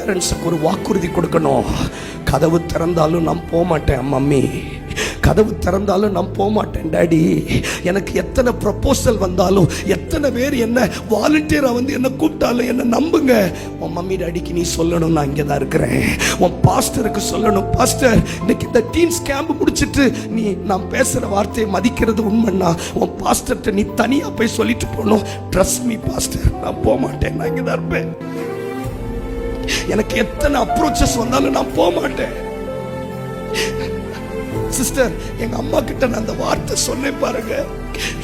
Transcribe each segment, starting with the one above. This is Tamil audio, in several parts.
பேரண்ட்ஸுக்கு ஒரு வாக்குறுதி கொடுக்கணும். கதவு திறந்தாலும் நான் போக மாட்டேன் மம்மி, கதவு திறந்தாலும் நான் போக மாட்டேன் டாடி. எனக்கு எத்தனை ப்ரப்போசல் வந்தாலும், எத்தனை பேர் என்ன வாலண்டியரா வந்து என்ன கூப்பிட்டாலும் என்ன நம்புங்க. உன் மம்மி டாடிக்கு நீ சொல்லணும் நான் இங்கே தான் இருக்கிறேன். உன் பாஸ்டருக்கு சொல்லணும், பாஸ்டர் இன்னைக்கு இந்த டீன்ஸ் கேம்ப் முடிச்சிட்டு நீ நான் பேசுற வார்த்தையை மதிக்கிறது உண்மைன்னா உன் பாஸ்டர்கிட்ட நீ தனியா போய் சொல்லிட்டு போகணும். ட்ரஸ்ட் மீ பாஸ்டர், நான் போக மாட்டேன், நான் இங்கே தான் இருப்பேன். எனக்கு எத்தனை அப்ரோச்சஸ் வந்தாலும் நான் போக மாட்டேன். சிஸ்டர், எங்க அம்மா கிட்ட நான் அந்த வார்த்தை சொன்னேன் பாருங்க.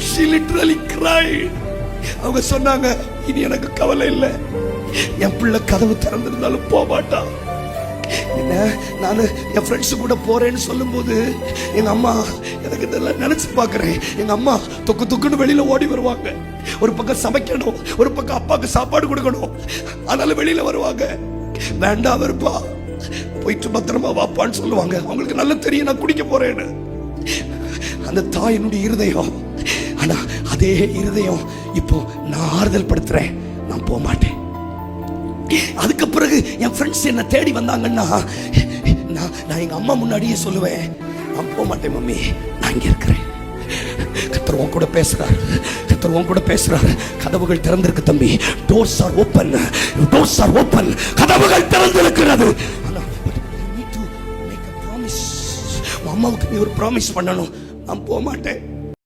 she literally cried. அவங்க சொன்னாங்க, இனி எனக்கு கவலை இல்லை, என் பிள்ளை கதவு திறந்திருந்தாலும் போக மாட்டான். என்ன நான் என் ஃப்ரெண்ட்ஸு கூட போறேன்னு சொல்லும் போது எங்க அம்மா, எனக்கு இதெல்லாம் நினைச்சு பாக்குறேன். எங்க அம்மா தொக்கு தொக்குன்னு வெளியில ஓடி வருவாங்க. ஒரு பக்கம் சமைக்கணும், ஒரு பக்கம் அப்பாவுக்கு சாப்பாடு கொடுக்கணும். அதனால வெளியில வருவாங்க. வேண்டாம் வருப்பா, போயிட்டு பத்திரமா வாப்பான்னு சொல்லுவாங்க. அவங்களுக்கு நல்லா தெரியும் நான் குடிக்க போறேன்னு. அந்த தாயினுடைய இருதயம். ஆனா அதே இருதயம் இப்போ நான் ஆறுதல் படுத்துறேன், நான் போக மாட்டேன். அதுக்கு பிறகு என் ஃப்ரெண்ட்ஸ் என்ன தேடி வந்தாங்கன்னா நான் எங்க அம்மா முன்னாடியே சொல்லுவேன், நான் போக மாட்டேன் மம்மி, நான் இங்க இருக்கிறேன். கர்த்தர் உன் கூட பேசுறார், கர்த்தர் உன் கூட பேசுறார். கதவுகள் திறந்திருக்கு தம்பி. Doors R open, doors R open. கதவுகள் திறந்திருக்கிறது. அம்மாவுக்கு நீ ஒரு ப்ராமிஸ் பண்ணணும், நான் போக மாட்டேன்.